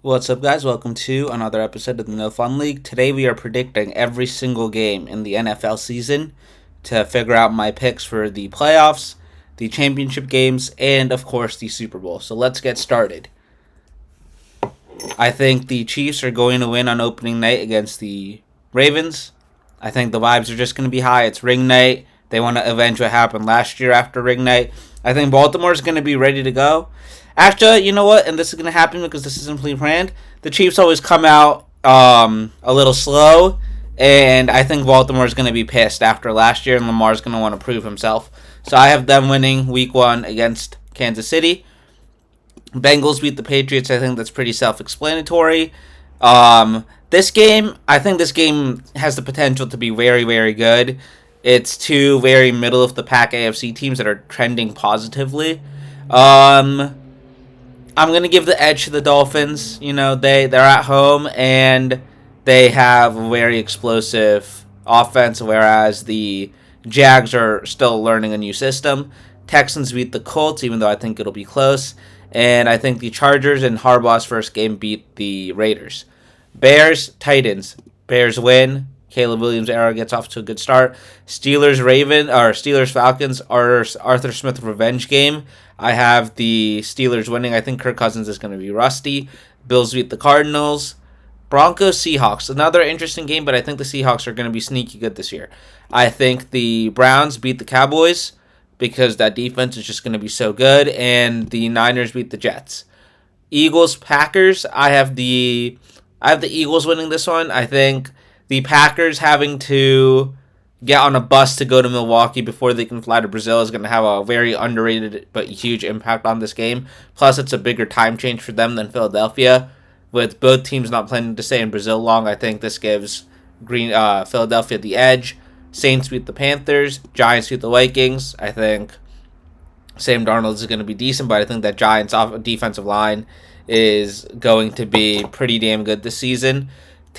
What's up, guys? Welcome to another episode of the No Fun League. Today, we are predicting every single game in the NFL season to figure out my picks for the playoffs, the championship games, and of course, the Super Bowl. So, let's get started. I think the Chiefs are going to win on opening night against the Ravens. I think the vibes are just going to be high. It's ring night. They want to avenge what happened last year after ring night. I think Baltimore's going to be ready to go. Actually, you know what? And this is going to happen because this isn't pre-planned. The Chiefs always come out a little slow. And I think Baltimore's going to be pissed after last year. And Lamar's going to want to prove himself. So I have them winning week 1 against Kansas City. Bengals beat the Patriots. I think that's pretty self-explanatory. This game, I think this game has the potential to be very, very good. It's two very middle of the pack AFC teams that are trending positively. I'm gonna give the edge to the Dolphins. You know, they're at home and they have a very explosive offense, whereas the Jags are still learning a new system. Texans beat the Colts, even though I think it'll be close. And I think the Chargers in Harbaugh's first game beat the Raiders. Bears, Titans. Bears win. Caleb Williams' era gets off to a good start. Steelers Falcons, Arthur Smith revenge game. I have the Steelers winning. I think Kirk Cousins is going to be rusty. Bills beat the Cardinals. Broncos Seahawks, another interesting game, but I think the Seahawks are going to be sneaky good this year. I think the Browns beat the Cowboys because that defense is just going to be so good, and the Niners beat the Jets. Eagles Packers, I have the Eagles winning this one. I think the Packers having to get on a bus to go to Milwaukee before they can fly to Brazil is going to have a very underrated but huge impact on this game. Plus, it's a bigger time change for them than Philadelphia. With both teams not planning to stay in Brazil long, I think this gives Philadelphia the edge. Saints beat the Panthers. Giants beat the Vikings. I think Sam Darnold is going to be decent, but I think that Giants' defensive line is going to be pretty damn good this season.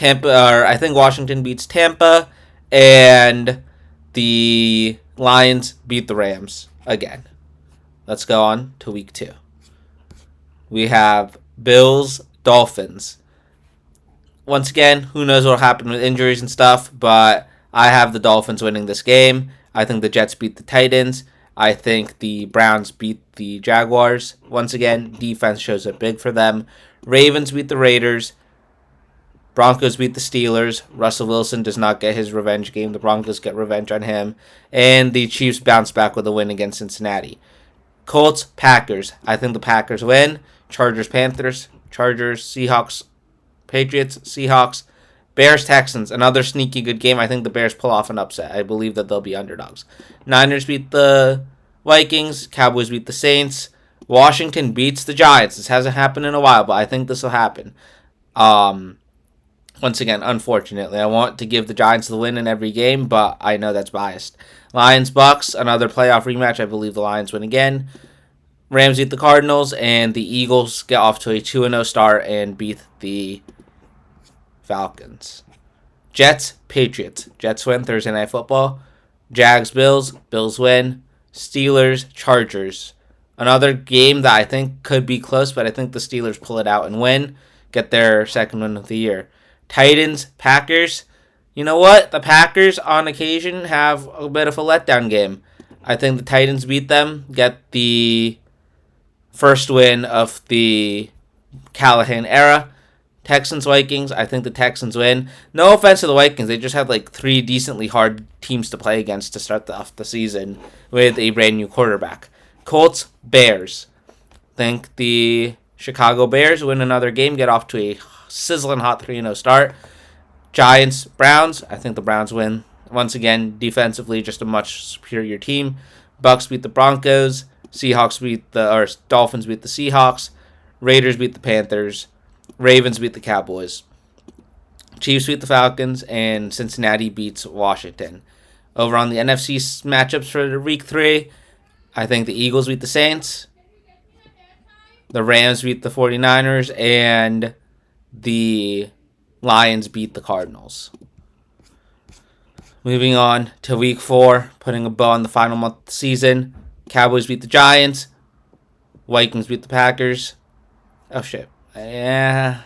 I think Washington beats Tampa, and the Lions beat the Rams again. Let's go on to week 2. We have Bills, Dolphins. Once again, who knows what will happen with injuries and stuff, but I have the Dolphins winning this game. I think the Jets beat the Titans. I think the Browns beat the Jaguars. Once again, defense shows up big for them. Ravens beat the Raiders. Broncos beat the Steelers. Russell Wilson does not get his revenge game. The Broncos get revenge on him. And the Chiefs bounce back with a win against Cincinnati. Colts, Packers. I think the Packers win. Chargers, Panthers. Chargers, Seahawks, Patriots, Seahawks. Bears, Texans. Another sneaky good game. I think the Bears pull off an upset. I believe that they'll be underdogs. Niners beat the Vikings. Cowboys beat the Saints. Washington beats the Giants. This hasn't happened in a while, but I think this will happen. Once again, unfortunately, I want to give the Giants the win in every game, but I know that's biased. Lions, Bucks, another playoff rematch. I believe the Lions win again. Rams beat the Cardinals, and the Eagles get off to a 2-0 start and beat the Falcons. Jets, Patriots. Jets win Thursday Night Football. Jags, Bills. Bills win. Steelers, Chargers. Another game that I think could be close, but I think the Steelers pull it out and win. Get their second win of the year. Titans, Packers. You know what? The Packers, on occasion, have a bit of a letdown game. I think the Titans beat them, get the first win of the Callahan era. Texans, Vikings. I think the Texans win. No offense to the Vikings. They just had like 3 decently hard teams to play against to start off the season with a brand new quarterback. Colts, Bears. I think the Chicago Bears win another game, get off to a sizzling hot 3-0 start. Giants, Browns. I think the Browns win. Once again, defensively, just a much superior team. Bucks beat the Broncos. Dolphins beat the Seahawks. Raiders beat the Panthers. Ravens beat the Cowboys. Chiefs beat the Falcons, and Cincinnati beats Washington. Over on the NFC matchups for week 3, I think the Eagles beat the Saints. The Rams beat the 49ers, and the Lions beat the Cardinals. Moving on to week 4, putting a bow on the final month of the season. Cowboys beat the Giants. Vikings beat the Packers. Oh, shit. Yeah,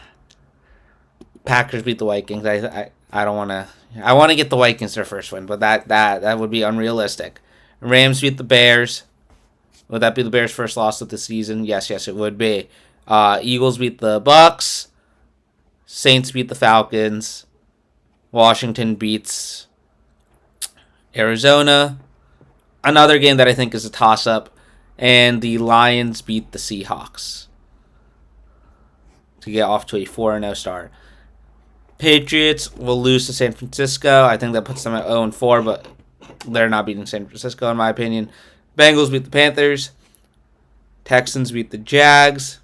Packers beat the Vikings. I don't want to. I want to get the Vikings their first win, but that would be unrealistic. Rams beat the Bears. Would that be the Bears' first loss of the season? Yes, it would be. Eagles beat the Bucks. Saints beat the Falcons. Washington beats Arizona. Another game that I think is a toss-up. And the Lions beat the Seahawks to get off to a 4-0 start. Patriots will lose to San Francisco. I think that puts them at 0-4, but they're not beating San Francisco, in my opinion. Bengals beat the Panthers. Texans beat the Jags.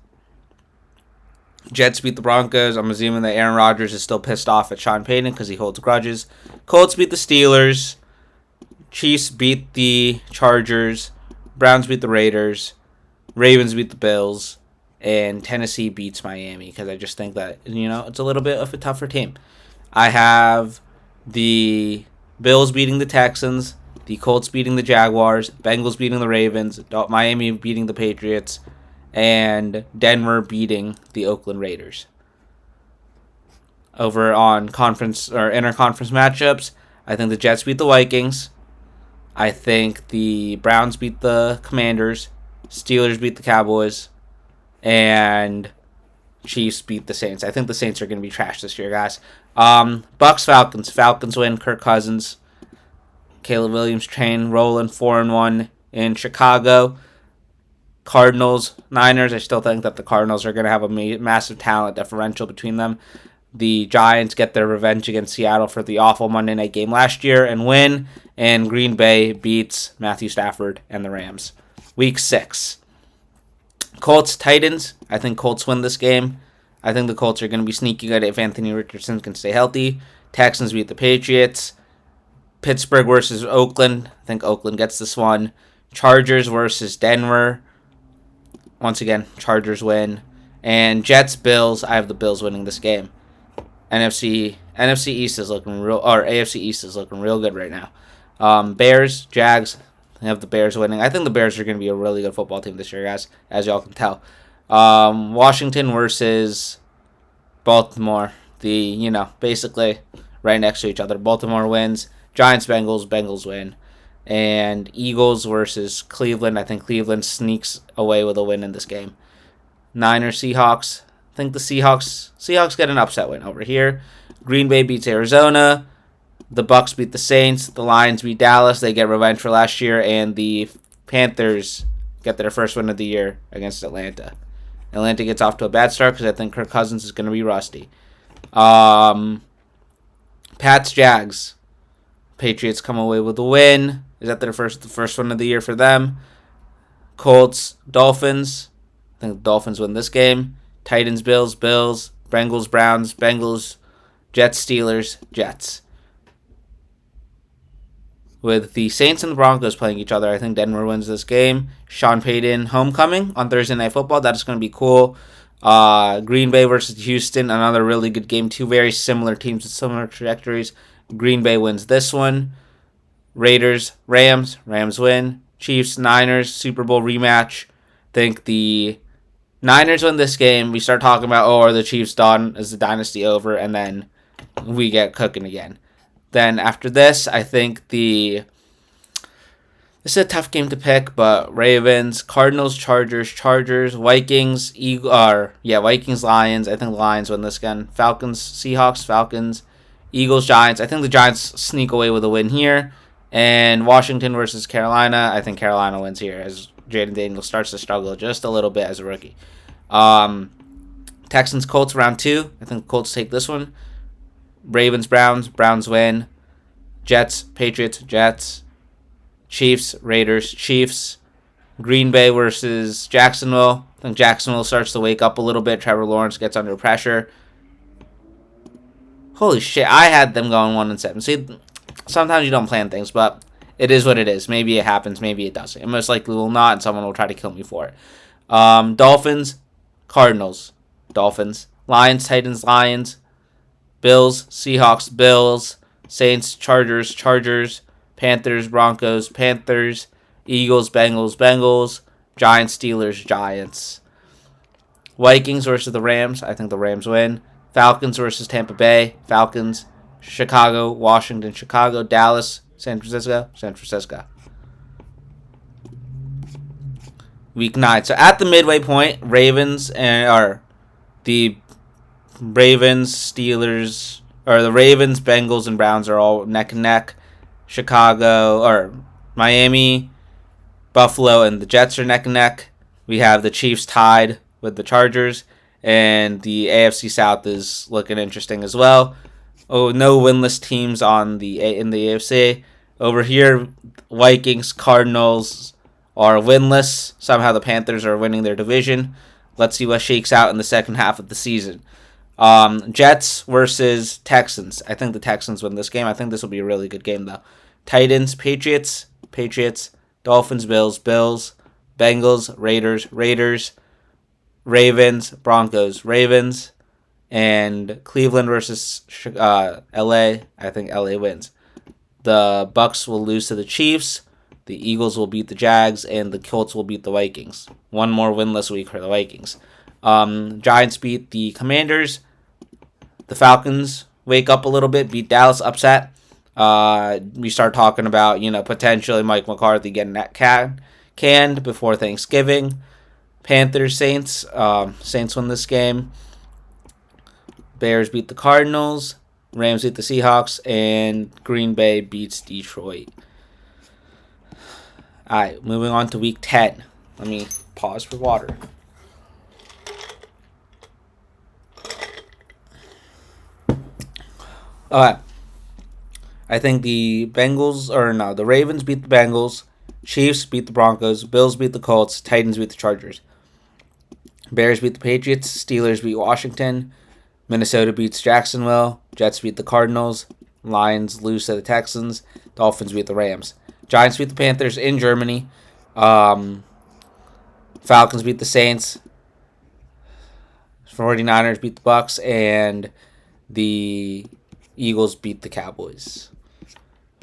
Jets beat the Broncos. I'm assuming that Aaron Rodgers is still pissed off at Sean Payton because he holds grudges. Colts beat the Steelers. Chiefs beat the Chargers. Browns beat the Raiders. Ravens beat the Bills. And Tennessee beats Miami because I just think that, it's a little bit of a tougher team. I have the Bills beating the Texans, the Colts beating the Jaguars, Bengals beating the Ravens, Miami beating the Patriots, and Denver beating the Oakland Raiders. Over on conference or interconference matchups, I think the Jets beat the Vikings. I think the Browns beat the Commanders. Steelers beat the Cowboys. And Chiefs beat the Saints. I think the Saints are going to be trash this year, guys. Bucks, Falcons. Falcons win. Kirk Cousins. Caleb Williams train rolling 4-1 in Chicago. Cardinals, Niners. I still think that the Cardinals are going to have a massive talent differential between them. The Giants get their revenge against Seattle for the awful Monday night game last year and win. And Green Bay beats Matthew Stafford and the Rams. Week 6. Colts, Titans. I think Colts win this game. I think the Colts are going to be sneaky good if Anthony Richardson can stay healthy. Texans beat the Patriots. Pittsburgh versus Oakland. I think Oakland gets this one. Chargers versus Denver. Once again, Chargers win. And Jets, Bills. I have the Bills winning this game. NFC East is looking AFC East is looking real good right now. Bears, Jags. I have the Bears winning. I think the Bears are going to be a really good football team this year, guys, as y'all can tell. Washington versus Baltimore. Basically right next to each other. Baltimore wins. Giants, Bengals win. And Eagles versus Cleveland. I think Cleveland sneaks away with a win in this game. Niners, Seahawks. I think the Seahawks get an upset win over here. Green Bay beats Arizona. The Bucks beat the Saints. The Lions beat Dallas. They get revenge for last year. And the Panthers get their first win of the year against Atlanta. Atlanta gets off to a bad start because I think Kirk Cousins is going to be rusty. Pats, Jags. Patriots come away with a win. Is that the first one of the year for them? Colts, Dolphins. I think the Dolphins win this game. Titans, Bills. Bengals, Browns. Bengals, Jets, Steelers, Jets. With the Saints and the Broncos playing each other, I think Denver wins this game. Sean Payton homecoming on Thursday Night Football. That is going to be cool. Green Bay versus Houston, another really good game. Two very similar teams with similar trajectories. Green Bay wins this one. Raiders, Rams win. Chiefs, Niners, Super Bowl rematch. Think the Niners win this game. We start talking about, are the Chiefs done? Is the dynasty over? And then we get cooking again. Then after this, I think this is a tough game to pick, but Ravens, Cardinals, Chargers, Vikings, Vikings, Lions. I think the Lions win this again. Falcons, Seahawks, Falcons, Eagles, Giants. I think the Giants sneak away with a win here. And Washington versus Carolina. I think Carolina wins here as Jaden Daniels starts to struggle just a little bit as a rookie. Texans, Colts, round 2. I think the Colts take this one. Ravens, Browns win. Jets, Patriots, Jets. Chiefs, Raiders, Chiefs. Green Bay versus Jacksonville. I think Jacksonville starts to wake up a little bit. Trevor Lawrence gets under pressure. Holy shit, I had them going 1-7. See, sometimes you don't plan things, but it is what it is. Maybe it happens, maybe it doesn't. It most likely will not, and someone will try to kill me for it. Dolphins, Cardinals, Dolphins. Lions, Titans, Lions. Bills, Seahawks, Bills. Saints, Chargers. Panthers, Broncos, Panthers. Eagles, Bengals. Giants, Steelers, Giants. Vikings versus the Rams. I think the Rams win. Falcons versus Tampa Bay. Falcons. Chicago, Washington, Chicago, Dallas, San Francisco, San Francisco. Week 9. So at the midway point, the Ravens, Steelers, or the Ravens, Bengals, and Browns are all neck and neck. Chicago, or Miami, Buffalo, and the Jets are neck and neck. We have the Chiefs tied with the Chargers, and the AFC South is looking interesting as well. Oh, no winless teams in the AFC. Over here, Vikings, Cardinals are winless. Somehow the Panthers are winning their division. Let's see what shakes out in the second half of the season. Jets versus Texans. I think the Texans win this game. I think this will be a really good game, though. Titans, Patriots, Dolphins, Bills, Bengals, Raiders, Ravens, Broncos, Ravens, and Cleveland versus LA. I think LA wins. The Bucks will lose to the Chiefs. The Eagles will beat the Jags, and the Colts will beat the Vikings. One more winless week for the Vikings. Giants beat the Commanders. The Falcons wake up a little bit, beat Dallas, upset. We start talking about, potentially Mike McCarthy getting that canned before Thanksgiving. Panthers, Saints. Saints win this game. Bears beat the Cardinals. Rams beat the Seahawks. And Green Bay beats Detroit. All right, moving on to Week 10. Let me pause for water. All right. I think the Ravens beat the Bengals. Chiefs beat the Broncos. Bills beat the Colts. Titans beat the Chargers. Bears beat the Patriots. Steelers beat Washington. Minnesota beats Jacksonville. Jets beat the Cardinals. Lions lose to the Texans. Dolphins beat the Rams. Giants beat the Panthers in Germany. Falcons beat the Saints. 49ers beat the Bucks. And the Eagles beat the Cowboys.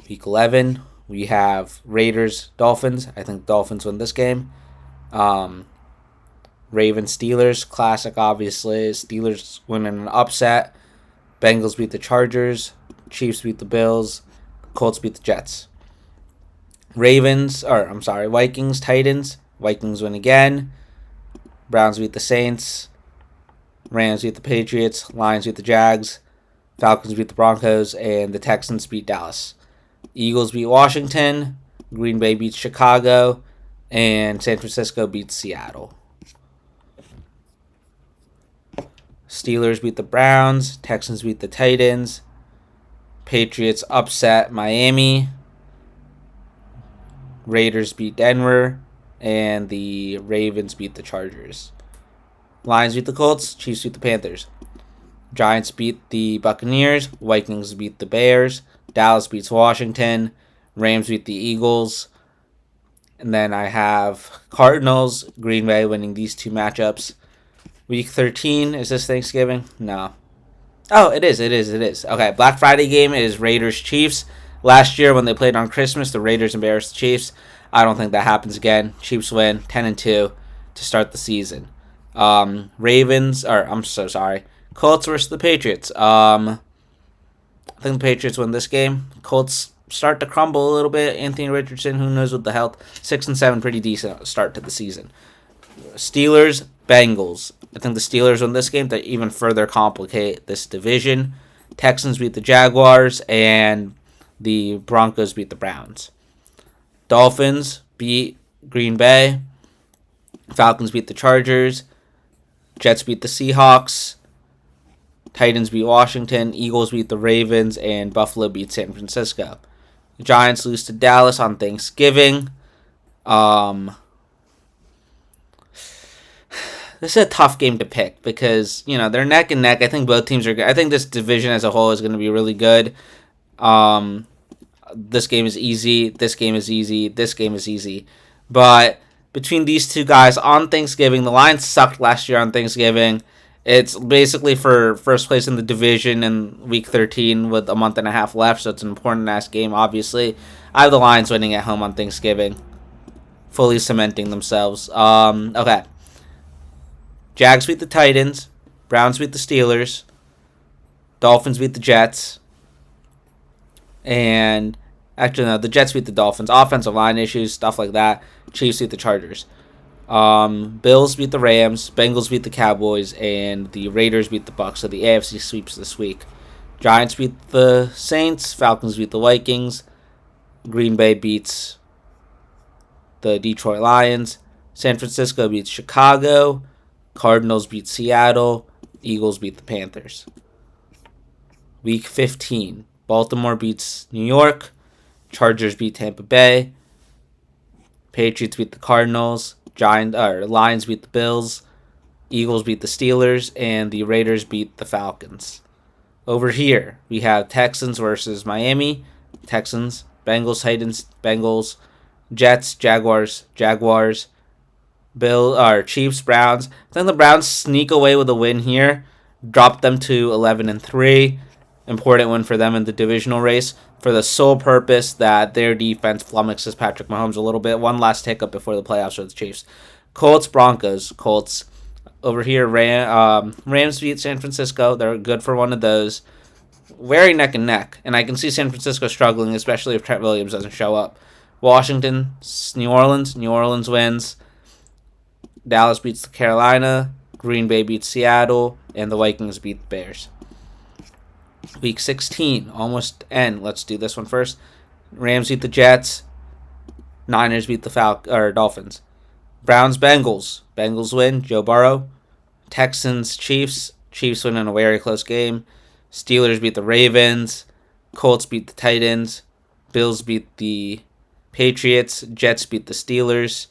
Week 11, we have Raiders, Dolphins. I think Dolphins win this game. Ravens, Steelers, classic, obviously. Steelers win in an upset. Bengals beat the Chargers. Chiefs beat the Bills. Colts beat the Jets. Vikings, Titans. Vikings win again. Browns beat the Saints. Rams beat the Patriots. Lions beat the Jags. Falcons beat the Broncos. And the Texans beat Dallas. Eagles beat Washington. Green Bay beats Chicago. And San Francisco beats Seattle. Steelers beat the Browns. Texans beat the Titans. Patriots upset Miami. Raiders beat Denver. And the Ravens beat the Chargers. Lions beat the Colts. Chiefs beat the Panthers. Giants beat the Buccaneers. Vikings beat the Bears. Dallas beats Washington. Rams beat the Eagles. And then I have Cardinals, Green Bay winning these two matchups. Week 13, is this Thanksgiving? No. Oh, it is. Okay, Black Friday game is Raiders-Chiefs. Last year when they played on Christmas, the Raiders embarrassed the Chiefs. I don't think that happens again. Chiefs win 10-2 to start the season. Colts versus the Patriots. I think the Patriots win this game. Colts start to crumble a little bit. Anthony Richardson, who knows with the health. 6-7, pretty decent start to the season. Steelers, Bengals. I think the Steelers win this game to even further complicate this division. Texans beat the Jaguars, and the Broncos beat the Browns. Dolphins beat Green Bay. Falcons beat the Chargers. Jets beat the Seahawks. Titans beat Washington. Eagles beat the Ravens. And Buffalo beat San Francisco. Giants lose to Dallas on Thanksgiving. This is a tough game to pick because, they're neck and neck. I think both teams are good. I think this division as a whole is going to be really good. This game is easy. This game is easy. This game is easy. But between these two guys on Thanksgiving, the Lions sucked last year on Thanksgiving. It's basically for first place in the division in Week 13 with a month and a half left, so it's an important-ass game, obviously. I have the Lions winning at home on Thanksgiving, fully cementing themselves. Okay. Jags beat the Titans. Browns beat the Steelers. Dolphins beat the Jets. And actually, no, the Jets beat the Dolphins. Offensive line issues, stuff like that. Chiefs beat the Chargers. Bills beat the Rams. Bengals beat the Cowboys. And the Raiders beat the Bucs. So the AFC sweeps this week. Giants beat the Saints. Falcons beat the Vikings. Green Bay beats the Detroit Lions. San Francisco beats Chicago. Cardinals beat Seattle. Eagles beat the Panthers. Week 15. Baltimore beats New York. Chargers beat Tampa Bay. Patriots beat the Cardinals. Lions beat the Bills. Eagles beat the Steelers. And the Raiders beat the Falcons. Over here, we have Texans versus Miami. Texans. Bengals, Titans, Bengals. Jets, Jaguars, Chiefs, Browns. I think the Browns sneak away with a win here. Drop them to 11-3. Important win for them in the divisional race for the sole purpose that their defense flummoxes Patrick Mahomes a little bit. One last hiccup before the playoffs for the Chiefs. Colts, Broncos. Colts. Over here, Rams beat San Francisco. They're good for one of those. Very neck and neck. And I can see San Francisco struggling, especially if Trent Williams doesn't show up. Washington, New Orleans. New Orleans wins. Dallas beats Carolina. Green Bay beats Seattle. And the Vikings beat the Bears. Week 16. Almost end. Let's do this one first. Rams beat the Jets. Niners beat the Dolphins. Browns, Bengals. Bengals win. Joe Burrow. Texans, Chiefs. Chiefs win in a very close game. Steelers beat the Ravens. Colts beat the Titans. Bills beat the Patriots. Jets beat the Steelers.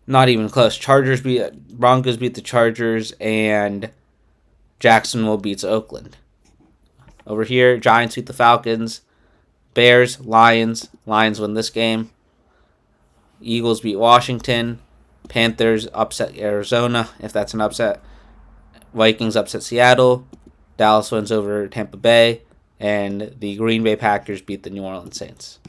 Not even close. Broncos beat the Chargers. And Jacksonville beats Oakland. Over here, Giants beat the Falcons. Bears, Lions. Lions win this game. Eagles beat Washington. Panthers upset Arizona, if that's an upset. Vikings upset Seattle. Dallas wins over Tampa Bay. And the Green Bay Packers beat the New Orleans Saints.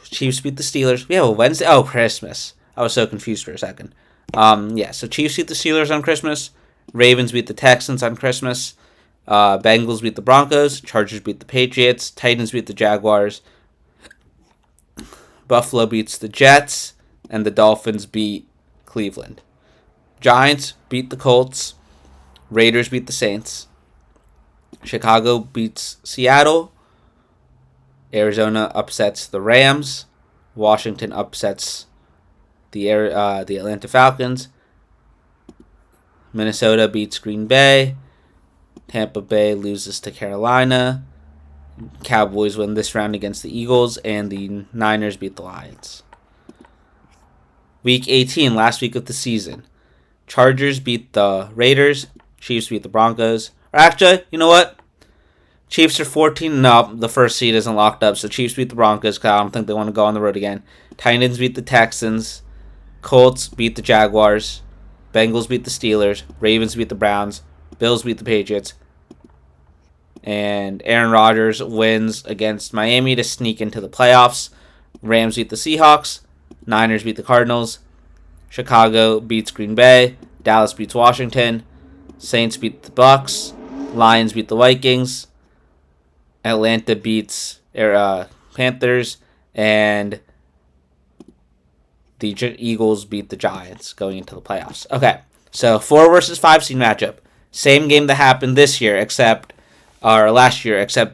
Chiefs beat the Steelers. We have a Wednesday. Oh, Christmas. I was so confused for a second. So Chiefs beat the Steelers on Christmas. Ravens beat the Texans on Christmas. Bengals beat the Broncos. Chargers beat the Patriots. Titans beat the Jaguars. Buffalo beats the Jets. And the Dolphins beat Cleveland. Giants beat the Colts. Raiders beat the Saints. Chicago beats Seattle. Arizona upsets the Rams. Washington upsets the Atlanta Falcons. Minnesota beats Green Bay. Tampa Bay loses to Carolina. Cowboys win this round against the Eagles. And the Niners beat the Lions. Week 18, last week of the season. Chargers beat the Raiders. Chiefs beat the Broncos. Or actually, you know what? Chiefs are 14. No, the first seed isn't locked up. So Chiefs beat the Broncos because I don't think they want to go on the road again. Titans beat the Texans. Colts beat the Jaguars. Bengals beat the Steelers. Ravens beat the Browns. Bills beat the Patriots. And Aaron Rodgers wins against Miami to sneak into the playoffs. Rams beat the Seahawks. Niners beat the Cardinals. Chicago beats Green Bay. Dallas beats Washington. Saints beat the Bucs. Lions beat the Vikings. Atlanta beats Panthers. And the Eagles beat the Giants going into the playoffs. Okay, so 4 versus 5 seed matchup. Same game that happened last year, except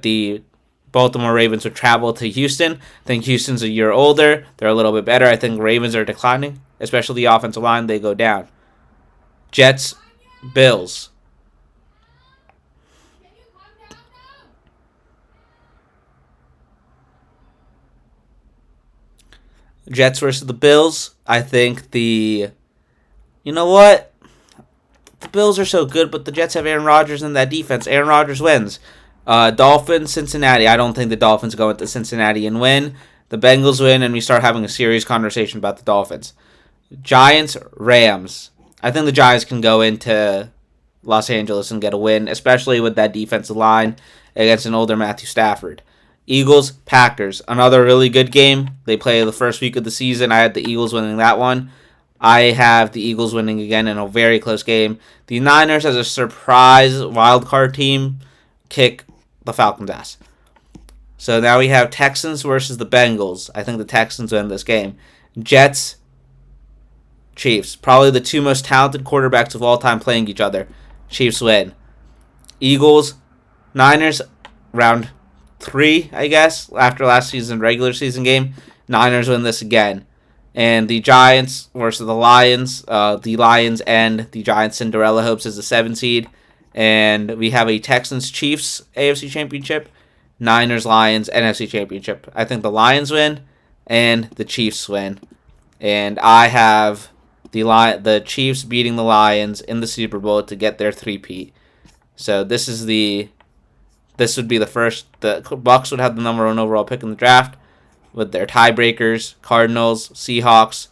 the Baltimore Ravens would travel to Houston. I think Houston's a year older. They're a little bit better. I think Ravens are declining, especially the offensive line. They go down. Jets, Bills. Jets versus the Bills. I think you know what? The Bills are so good, but the Jets have Aaron Rodgers in that defense. Aaron Rodgers wins. Dolphins, Cincinnati. I don't think the Dolphins go into Cincinnati and win. The Bengals win, and we start having a serious conversation about the Dolphins. Giants, Rams. I think the Giants can go into Los Angeles and get a win, especially with that defensive line against an older Matthew Stafford. Eagles, Packers. Another really good game. They play the first week of the season. I had the Eagles winning that one. I have the Eagles winning again in a very close game. The Niners, as a surprise wild card team, kick the Falcons' ass. So now we have Texans versus the Bengals. I think the Texans win this game. Jets, Chiefs. Probably the two most talented quarterbacks of all time playing each other. Chiefs win. Eagles, Niners, round 3, I guess, after last season's regular season game. Niners win this again. And the Giants versus the Lions. The Lions and the Giants Cinderella hopes as a 7 seed. And we have a Texans-Chiefs AFC Championship. Niners-Lions NFC Championship. I think the Lions win and the Chiefs win. And I have the Chiefs beating the Lions in the Super Bowl to get their 3-peat. So this would be the first. The Bucs would have the number 1 overall pick in the draft with their tiebreakers: Cardinals, Seahawks,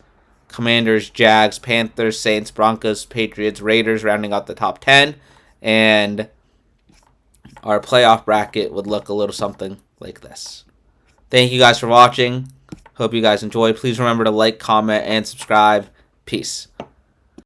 Commanders, Jags, Panthers, Saints, Broncos, Patriots, Raiders rounding out the top 10. And our playoff bracket would look a little something like this. Thank you guys for watching. Hope you guys enjoy. Please remember to like, comment, and subscribe. Peace.